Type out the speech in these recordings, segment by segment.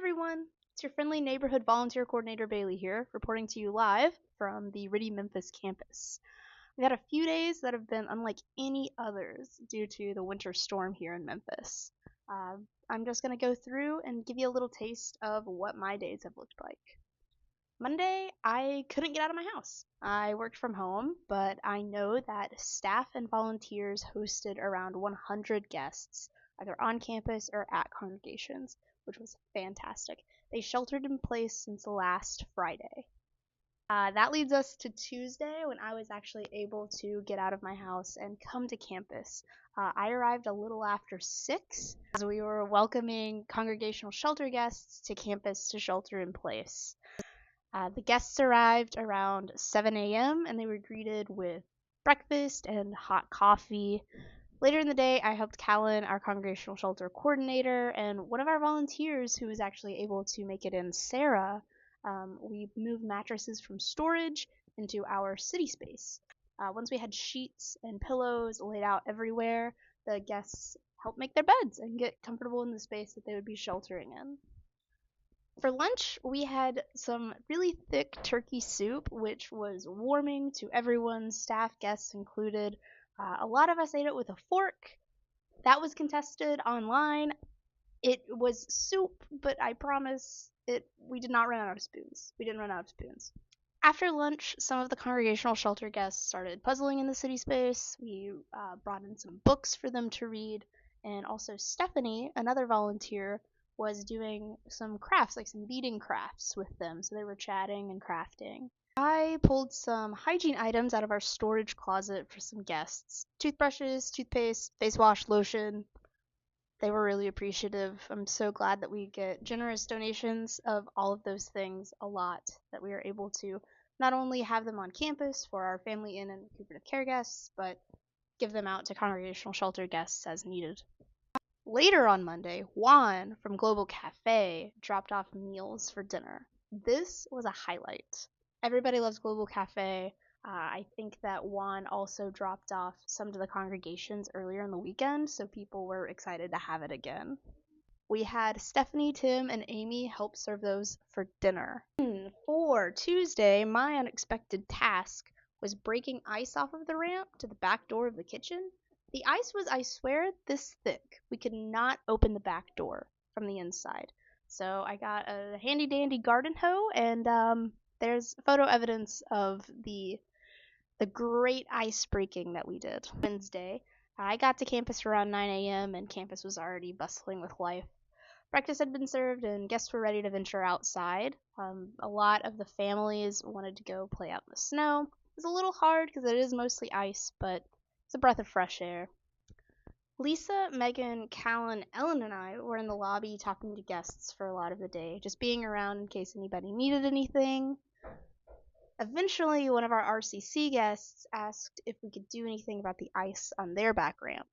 everyone! It's your friendly neighborhood volunteer coordinator Bailey here, reporting to you live from the RITI Memphis campus. We've had a few days that have been unlike any others due to the winter storm here in Memphis. I'm just going to go through and give you a little taste of what my days have looked like. Monday, I couldn't get out of my house. I worked from home, but I know that staff and volunteers hosted around 100 guests, either on campus or at congregations, which was fantastic. They sheltered in place since last Friday. That leads us to Tuesday, when I was actually able to get out of my house and come to campus. I arrived a little after 6 as we were welcoming congregational shelter guests to campus to shelter in place. The guests arrived around 7 a.m. and they were greeted with breakfast and hot coffee. Later in the day, I helped Callan, our congregational shelter coordinator, and one of our volunteers who was actually able to make it in, Sarah. We moved mattresses from storage into our city space. Once we had sheets and pillows laid out everywhere, the guests helped make their beds and get comfortable in the space that they would be sheltering in. For lunch, we had some really thick turkey soup, which was warming to everyone, staff, guests included. A lot of us ate it with a fork. That was contested online. It was soup, but I promise we did not run out of spoons. We didn't run out of spoons. After lunch, some of the congregational shelter guests started puzzling in the city space. We brought in some books for them to read, and also Stephanie, another volunteer, was doing some crafts, like some beading crafts with them, so they were chatting and crafting. I pulled some hygiene items out of our storage closet for some guests. Toothbrushes, toothpaste, face wash, lotion. They were really appreciative. I'm so glad that we get generous donations of all of those things a lot, that we are able to not only have them on campus for our family in and recuperative care guests, but give them out to congregational shelter guests as needed. Later on Monday, Juan from Global Cafe dropped off meals for dinner. This was a highlight. Everybody loves Global Cafe. I think that Juan also dropped off some to the congregations earlier in the weekend, so people were excited to have it again. We had Stephanie, Tim, and Amy help serve those for dinner. For Tuesday, my unexpected task was breaking ice off of the ramp to the back door of the kitchen. The ice was, I swear, this thick. We could not open the back door from the inside. So I got a handy-dandy garden hoe, and there's photo evidence of the great ice breaking that we did. Wednesday, I got to campus around 9 a.m. and campus was already bustling with life. Breakfast had been served and guests were ready to venture outside. A lot of the families wanted to go play out in the snow. It was a little hard because it is mostly ice, but it's a breath of fresh air. Lisa, Megan, Callan, Ellen, and I were in the lobby talking to guests for a lot of the day, just being around in case anybody needed anything. Eventually, one of our RCC guests asked if we could do anything about the ice on their back ramp.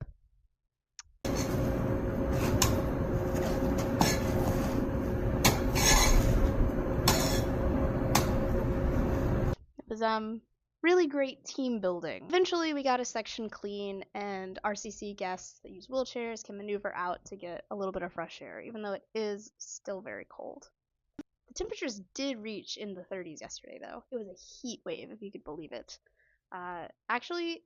It was really great team building. Eventually, we got a section clean, and RCC guests that use wheelchairs can maneuver out to get a little bit of fresh air, even though it is still very cold. The temperatures did reach in the 30s yesterday, though. It was a heat wave, if you could believe it. Actually,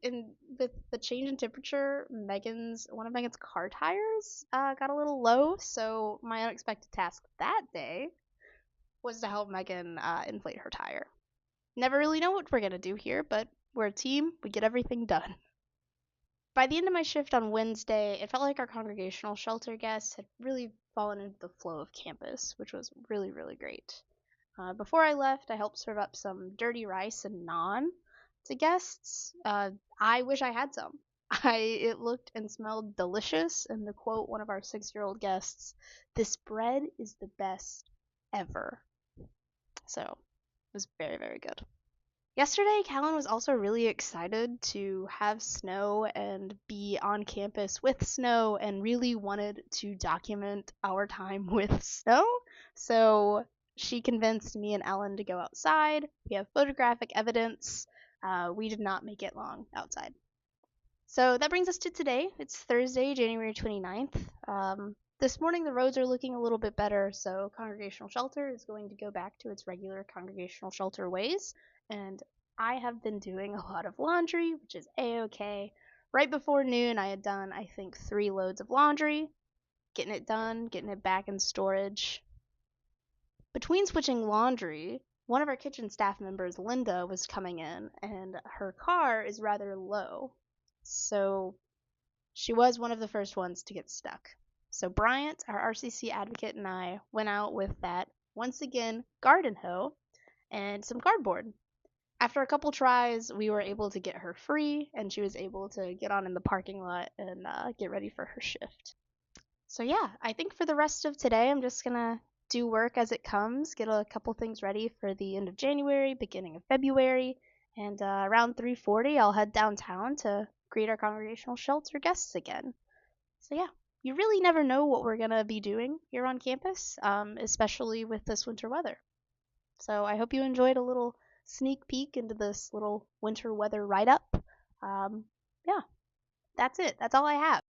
with the change in temperature, one of Megan's car tires got a little low, so my unexpected task that day was to help Megan inflate her tire. Never really know what we're going to do here, but we're a team. We get everything done. By the end of my shift on Wednesday, it felt like our congregational shelter guests had really fallen into the flow of campus, which was really, really great. Before I left, I helped serve up some dirty rice and naan to guests. I wish I had some. It looked and smelled delicious, and to quote one of our 6-year-old guests, "This bread is the best ever." So it was very, very good. Yesterday, Callan was also really excited to have snow and be on campus with snow and really wanted to document our time with snow. So she convinced me and Ellen to go outside. We have photographic evidence. We did not make it long outside. So that brings us to today. It's Thursday, January 29th. This morning the roads are looking a little bit better, so congregational shelter is going to go back to its regular congregational shelter ways, and I have been doing a lot of laundry, which is a-okay. Right before noon I had done, I think, 3 loads of laundry, getting it done, getting it back in storage. Between switching laundry, one of our kitchen staff members, Linda, was coming in, and her car is rather low, so she was one of the first ones to get stuck. So Bryant, our RCC advocate, and I went out with that, once again, garden hoe and some cardboard. After a couple tries, we were able to get her free, and she was able to get on in the parking lot and get ready for her shift. So yeah, I think for the rest of today, I'm just going to do work as it comes, get a couple things ready for the end of January, beginning of February, and around 3:40, I'll head downtown to greet our congregational shelter guests again. So yeah, you really never know what we're going to be doing here on campus, especially with this winter weather. So I hope you enjoyed a little sneak peek into this little winter weather write-up. Yeah, that's it. That's all I have.